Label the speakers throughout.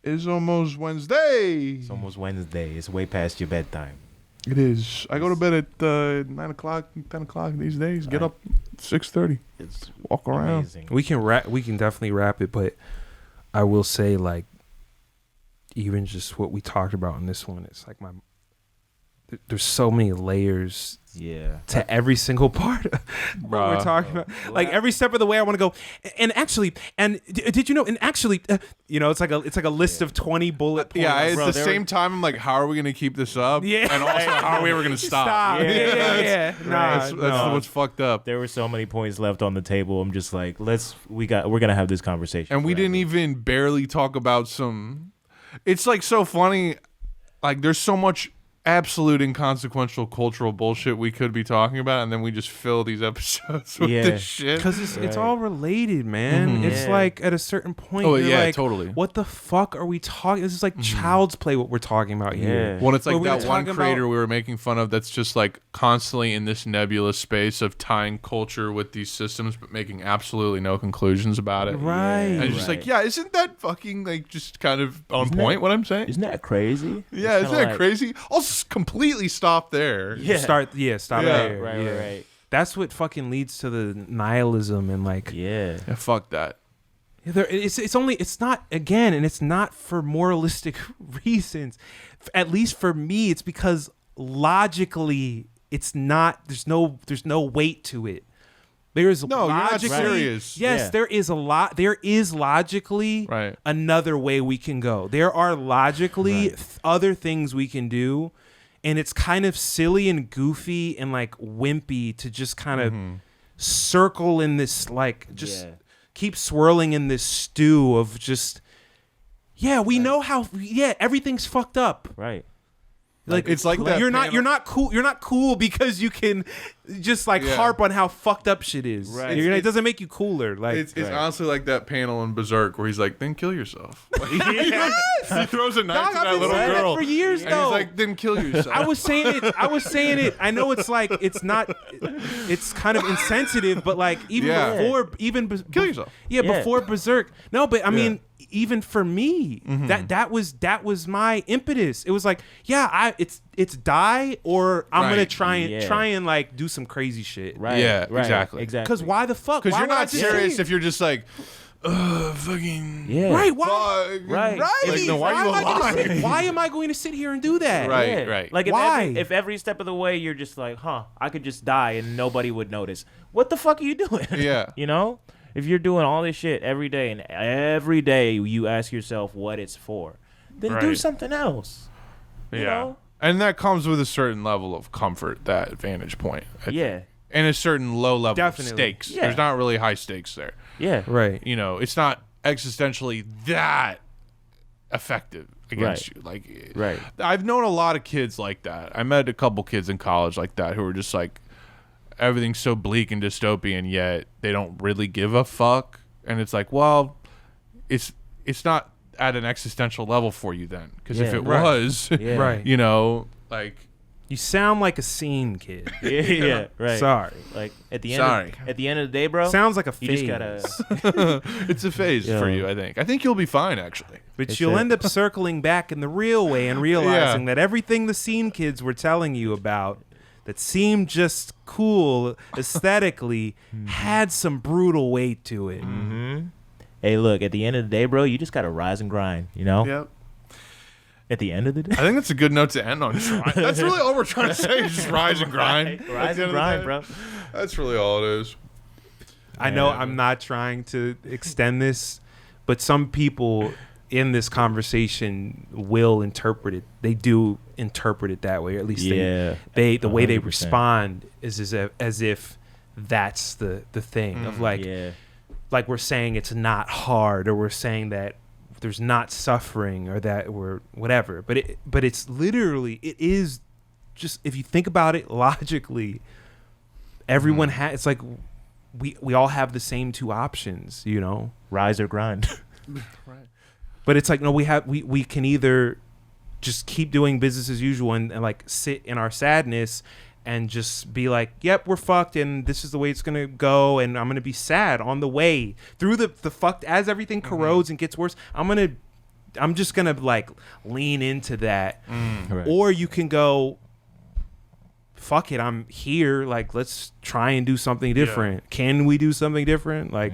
Speaker 1: It's almost Wednesday.
Speaker 2: It's almost Wednesday. It's way past your bedtime.
Speaker 1: It is. I go to bed at 9 o'clock, 10 o'clock these days. Get up 6:30.
Speaker 2: It's
Speaker 1: walk around.
Speaker 2: amazing.
Speaker 3: We can definitely wrap it, but I will say, like, even just what we talked about in this one, it's like there's so many layers to every single part of what we're talking about. Like every step of the way, I want to go. And actually, did you know? And actually, it's like a list of 20 bullet points.
Speaker 1: Yeah, at the same time, I'm like, how are we gonna keep this up?
Speaker 3: Yeah,
Speaker 1: and also, how are we ever gonna stop?
Speaker 3: Yeah.
Speaker 1: That's what's fucked up.
Speaker 2: There were so many points left on the table. I'm just like, we're gonna have this conversation.
Speaker 1: And we didn't even barely talk about some. It's like so funny. Like there's so much absolute inconsequential cultural bullshit we could be talking about, and then we just fill these episodes with this shit
Speaker 3: because it's all related, man. It's like at a certain point,
Speaker 1: totally.
Speaker 3: What the fuck are we talking? This is like child's play. What we're talking about here.
Speaker 1: When it's like that one creator we were making fun of that's just like constantly in this nebulous space of tying culture with these systems, but making absolutely no conclusions about it.
Speaker 3: Right.
Speaker 1: And it's just like, isn't that fucking like just kind of on point? What I'm saying?
Speaker 2: Isn't that crazy?
Speaker 1: Yeah, isn't that crazy? Also, completely stop there.
Speaker 3: Stop there.
Speaker 2: Right.
Speaker 3: That's what fucking leads to the nihilism and like
Speaker 1: fuck that.
Speaker 3: It's not for moralistic reasons. At least for me, it's because logically it's not. There's no weight to it. There's
Speaker 1: you're not serious.
Speaker 3: Yes, there is a lot. There is logically another way we can go. There are logically other things we can do, and it's kind of silly and goofy and like wimpy to just kind of circle in this keep swirling in this stew of just we know how everything's fucked up.
Speaker 2: Right.
Speaker 3: Like
Speaker 1: it's like that
Speaker 3: you're not cool because you can just like harp on how fucked up shit is.
Speaker 2: Right.
Speaker 3: It doesn't make you cooler. Like
Speaker 1: it's honestly like that panel in Berserk where he's like, "Then kill yourself." He throws a knife to that little girl
Speaker 3: for years.
Speaker 1: And he's like, "Then kill yourself."
Speaker 3: I was saying it. I know it's like it's not. It's kind of insensitive, but like before
Speaker 1: kill yourself.
Speaker 3: Yeah, before Berserk. No, but I mean. Even for me, that was my impetus. It was like, it's die or I'm gonna try and like do some crazy shit.
Speaker 2: Right.
Speaker 1: Yeah. Exactly.
Speaker 3: Because why the fuck?
Speaker 1: Because you're not serious if you're just like, fucking.
Speaker 2: Yeah.
Speaker 3: Right. Why?
Speaker 2: Right.
Speaker 1: Like, no, why are you alive?
Speaker 3: Why am I going to sit here and do that?
Speaker 1: Right. Right.
Speaker 2: Like if every step of the way you're just like, I could just die and nobody would notice. What the fuck are you doing?
Speaker 1: Yeah.
Speaker 2: You know. If you're doing all this shit every day, and every day you ask yourself what it's for, then do something else. You know?
Speaker 1: And that comes with a certain level of comfort, that vantage point. And a certain low level of stakes.
Speaker 2: Yeah.
Speaker 1: There's not really high stakes there.
Speaker 2: Yeah.
Speaker 3: Right.
Speaker 1: You know, it's not existentially that effective against you. Like, I've known a lot of kids like that. I met a couple kids in college like that who were just like, everything's so bleak and dystopian, yet they don't really give a fuck. And it's like, well, it's not at an existential level for you then, because if it was, you know, like
Speaker 3: you sound like a scene kid.
Speaker 2: Right.
Speaker 3: Sorry,
Speaker 2: like at the end of the day, bro.
Speaker 3: Sounds like a phase.
Speaker 2: You just gotta.
Speaker 1: It's a phase for you. I think you'll be fine actually.
Speaker 3: But you'll end up circling back in the real way and realizing that everything the scene kids were telling you about that seemed just cool aesthetically had some brutal weight to it.
Speaker 2: Hey, look, at the end of the day, bro, you just got to rise and grind, you know?
Speaker 1: Yep.
Speaker 2: At the end of the day.
Speaker 1: I think that's a good note to end on. That's really all we're trying to say. Just rise and grind.
Speaker 2: Rise and grind, bro.
Speaker 1: That's really all it is.
Speaker 3: I know I'm not trying to extend this, but some people in this conversation will interpret it. They do interpret it that way, or at least the way they respond is as if that's the thing of like we're saying it's not hard, or we're saying that there's not suffering, or that we're whatever. But it's literally, it is just, if you think about it logically, everyone has, it's like we all have the same two options, you know,
Speaker 2: rise or grind.
Speaker 1: Right.
Speaker 3: But it's like, no, we can either just keep doing business as usual and like sit in our sadness and just be like, yep, we're fucked and this is the way it's going to go. And I'm going to be sad on the way through the fucked, as everything corrodes and gets worse. I'm going to I'm just gonna like lean into that,
Speaker 2: Right.
Speaker 3: or you can go, fuck it, I'm here. Like, let's try and do something different. Can we do something different? Like,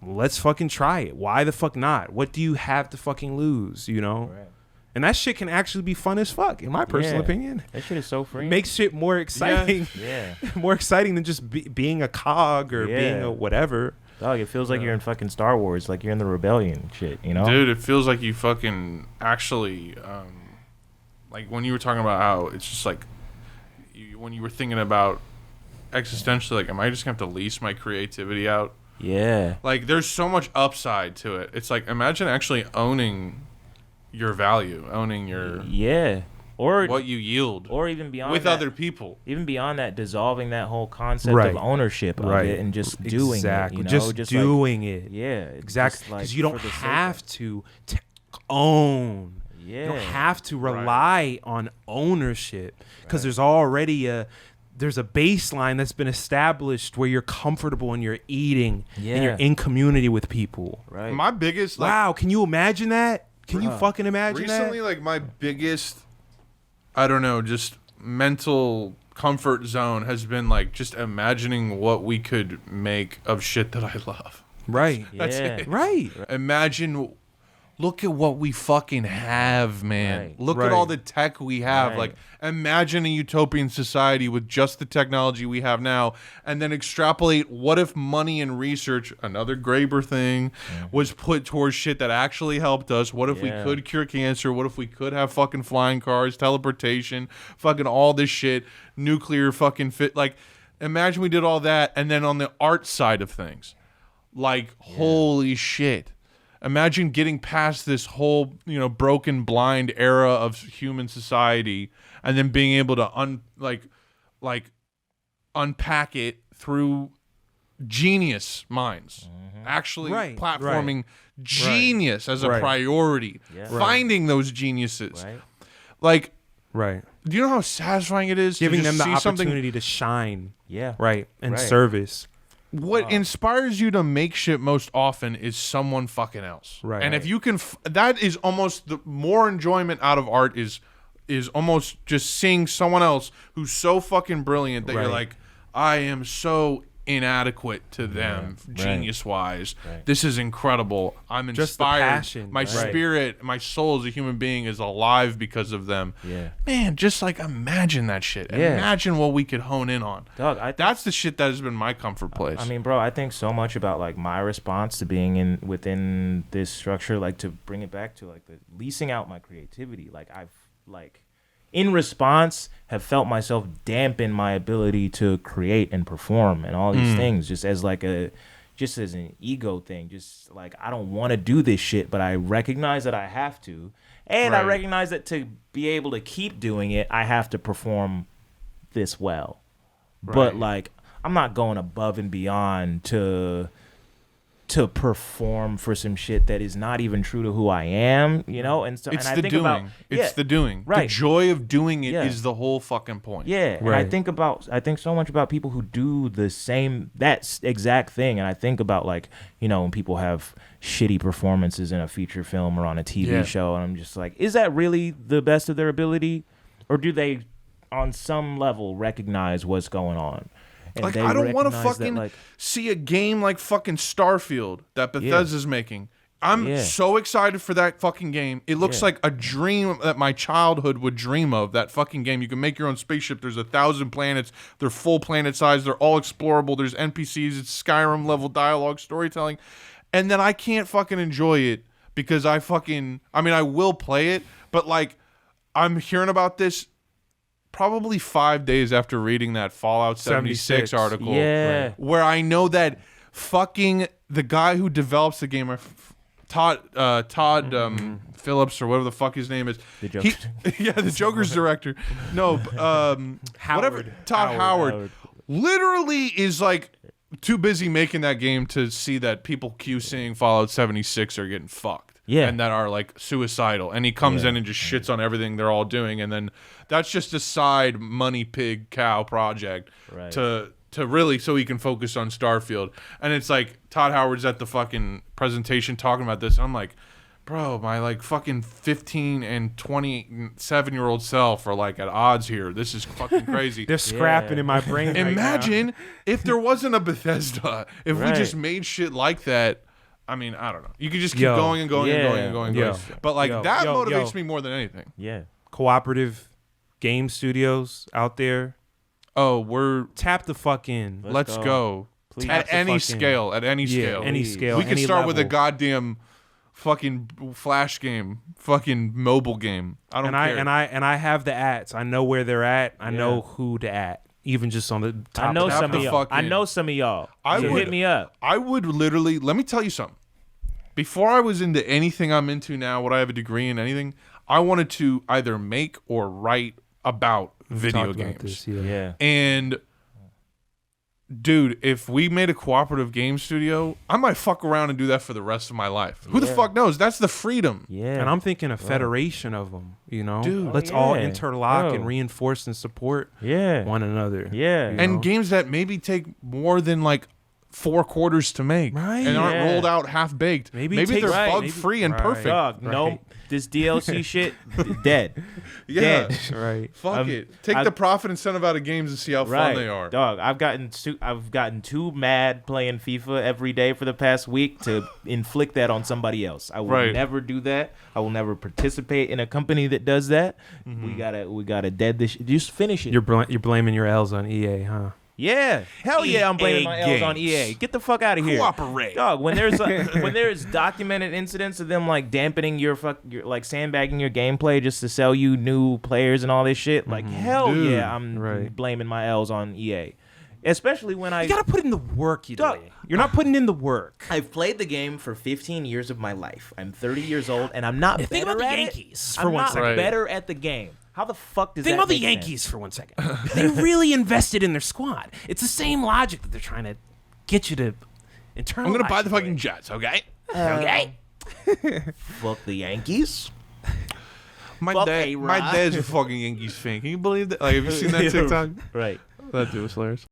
Speaker 3: let's fucking try it. Why the fuck not? What do you have to fucking lose? You know.
Speaker 2: Right.
Speaker 3: And that shit can actually be fun as fuck, in my personal opinion.
Speaker 2: That shit is so free.
Speaker 3: It makes shit more exciting.
Speaker 2: Yeah.
Speaker 3: More exciting than just being a cog or being a whatever.
Speaker 2: Dog, it feels like you're in fucking Star Wars, like you're in the rebellion shit, you know?
Speaker 1: Dude, it feels like you fucking actually, like when you were talking about how it's just like, when you were thinking about existentially, like, am I just going to have to lease my creativity out?
Speaker 2: Yeah.
Speaker 1: Like, there's so much upside to it. It's like, imagine actually owning your value, owning your
Speaker 2: or
Speaker 1: what you yield,
Speaker 2: or even beyond
Speaker 1: with
Speaker 2: that,
Speaker 1: other people.
Speaker 2: even beyond that, dissolving that whole concept of ownership of it and just doing it. You know,
Speaker 3: just doing
Speaker 2: like,
Speaker 3: it.
Speaker 2: Yeah,
Speaker 3: exactly. Because
Speaker 2: like,
Speaker 3: you don't have to own.
Speaker 2: Yeah,
Speaker 3: you don't have to rely on ownership because there's already there's a baseline that's been established where you're comfortable and you're eating and you're in community with people.
Speaker 2: Right.
Speaker 1: My biggest, like,
Speaker 3: wow, can you imagine that? Can you fucking imagine
Speaker 1: recently,
Speaker 3: that?
Speaker 1: like, my biggest, I don't know, just mental comfort zone has been, like, just imagining what we could make of shit that I love.
Speaker 3: Right.
Speaker 1: That's it.
Speaker 3: Right.
Speaker 1: Imagine, look at what we fucking have, man.
Speaker 2: Right.
Speaker 1: Look at all the tech we have. Like, imagine a utopian society with just the technology we have now, and then extrapolate what if money and research, another Graeber thing, was put towards shit that actually helped us. What if we could cure cancer? What if we could have fucking flying cars, teleportation, fucking all this shit, nuclear fucking fit. Like, imagine we did all that, and then on the art side of things, like, holy shit. Imagine getting past this whole, broken, blind era of human society, and then being able to unpack it through genius minds, actually platforming genius as a priority, finding those geniuses, like.
Speaker 3: Right.
Speaker 1: Do you know how satisfying it is
Speaker 3: giving
Speaker 1: to
Speaker 3: them
Speaker 1: just
Speaker 3: the
Speaker 1: see
Speaker 3: opportunity to shine?
Speaker 2: Yeah.
Speaker 3: Right. And service.
Speaker 1: What inspires you to make shit most often is someone fucking else.
Speaker 3: Right.
Speaker 1: And if you can, that is almost the more enjoyment out of art is almost just seeing someone else who's so fucking brilliant that you're like, I am so inadequate to them, genius-wise. Right. This is incredible. I'm inspired.
Speaker 3: Just the passion.
Speaker 1: My spirit, my soul as a human being is alive because of them.
Speaker 2: Yeah.
Speaker 1: Man, just like imagine that shit.
Speaker 2: Yeah.
Speaker 1: Imagine what we could hone in on.
Speaker 2: Dog,
Speaker 1: that's the shit that has been my comfort place.
Speaker 2: I mean, bro, I think so much about like my response to being within this structure, like to bring it back to like the leasing out my creativity. Like I've in response have felt myself dampen my ability to create and perform and all these things just as an ego thing. Just like, I don't want to do this shit, but I recognize that I have to. And I recognize that to be able to keep doing it, I have to perform this well. But like, I'm not going above and beyond to perform for some shit that is not even true to who I am, And so,
Speaker 1: it's
Speaker 2: and I
Speaker 1: the
Speaker 2: think
Speaker 1: doing.
Speaker 2: about
Speaker 1: It's the doing.
Speaker 2: Right.
Speaker 1: The joy of doing it is the whole fucking point.
Speaker 2: Yeah. And I think so much about people who do that exact thing. And I think about like, when people have shitty performances in a feature film or on a TV show, and I'm just like, is that really the best of their ability? Or do they on some level recognize what's going on?
Speaker 1: Like, I don't want to fucking see a game like fucking Starfield that Bethesda's making. I'm so excited for that fucking game. It looks like a dream that my childhood would dream of, that fucking game. You can make your own spaceship. There's 1,000 planets. They're full planet size. They're all explorable. There's NPCs. It's Skyrim level dialogue, storytelling. And then I can't fucking enjoy it because I will play it, but like, I'm hearing about this probably 5 days after reading that Fallout 76 article, where I know that fucking the guy who develops the game, Todd Phillips or whatever the fuck his name is,
Speaker 2: the Joker.
Speaker 1: The Joker's director. No, Todd Howard literally is like too busy making that game to see that people QCing Fallout 76 are getting fucked.
Speaker 2: Yeah.
Speaker 1: And that are like suicidal. And he comes in and just shits on everything they're all doing. And then that's just a side money pig cow project to really so he can focus on Starfield. And it's like Todd Howard's at the fucking presentation talking about this. And I'm like, bro, my like fucking 15 and 27-year-old self are like at odds here. This is fucking crazy.
Speaker 3: They're scrapping in my brain.
Speaker 1: Imagine if there wasn't a Bethesda, if we just made shit like that. I mean, I don't know. You could just keep going and going and going and going and going. But like that motivates me more than anything.
Speaker 2: Yeah.
Speaker 3: Cooperative game studios out there.
Speaker 1: Oh, we're
Speaker 3: tap the fuck in.
Speaker 1: Let's go.
Speaker 2: Please.
Speaker 1: At any scale. At any scale.
Speaker 3: Any scale.
Speaker 1: We could start with a goddamn fucking flash game, fucking mobile game. I don't care.
Speaker 3: And I have the ads. I know where they're at. I know who to at. Even just on the top.
Speaker 2: I know some of y'all. I know some of y'all. So hit me up.
Speaker 1: I would literally. Let me tell you something. Before I was into anything I'm into now, what I have a degree in anything, I wanted to either make or write about video games.
Speaker 2: Yeah.
Speaker 1: And dude, if we made a cooperative game studio, I might fuck around and do that for the rest of my life. Who the fuck knows? That's the freedom.
Speaker 3: Yeah. And I'm thinking a federation of them, you know?
Speaker 1: Dude.
Speaker 3: Let's all interlock and reinforce and support one another.
Speaker 2: Yeah.
Speaker 1: And games that maybe take more than like 4 quarters to make.
Speaker 3: Right.
Speaker 1: And aren't rolled out half-baked. Maybe they're bug-free and perfect.
Speaker 2: Dog, no, this DLC shit, dead.
Speaker 1: Yeah.
Speaker 2: Dead.
Speaker 3: Right.
Speaker 1: Fuck it. Take the profit and send them out of games and see how fun they are.
Speaker 2: Dog, I've gotten too mad playing FIFA every day for the past week to inflict that on somebody else. I will never do that. I will never participate in a company that does that. Mm-hmm. We gotta dead this. Just finish it.
Speaker 3: You're blaming your L's on EA, huh?
Speaker 2: Yeah, hell yeah, I'm blaming my L's on EA. Get the fuck out of here.
Speaker 1: Cooperate,
Speaker 2: dog. When there's documented incidents of them like dampening your like sandbagging your gameplay just to sell you new players and all this shit, like hell yeah, I'm blaming my L's on EA. Especially when you
Speaker 3: gotta put in the work, You're not putting in the work.
Speaker 2: I've played the game for 15 years of my life. I'm 30 years old, and I'm not
Speaker 4: think
Speaker 2: better
Speaker 4: about the
Speaker 2: at
Speaker 4: Yankees
Speaker 2: it.
Speaker 4: for
Speaker 2: I'm
Speaker 4: one
Speaker 2: not
Speaker 4: second.
Speaker 2: better at the game. How the fuck does
Speaker 4: Think
Speaker 2: that
Speaker 4: about the
Speaker 2: make
Speaker 4: Yankees
Speaker 2: sense?
Speaker 4: for one second. They really invested in their squad. It's the same logic that they're trying to get you to internalize.
Speaker 1: I'm gonna buy the fucking Jets, okay?
Speaker 4: Okay.
Speaker 2: Fuck the Yankees.
Speaker 1: My dad's a fucking Yankees fan. Can you believe that? Like, have you seen that TikTok?
Speaker 2: Right.
Speaker 1: That dude was hilarious.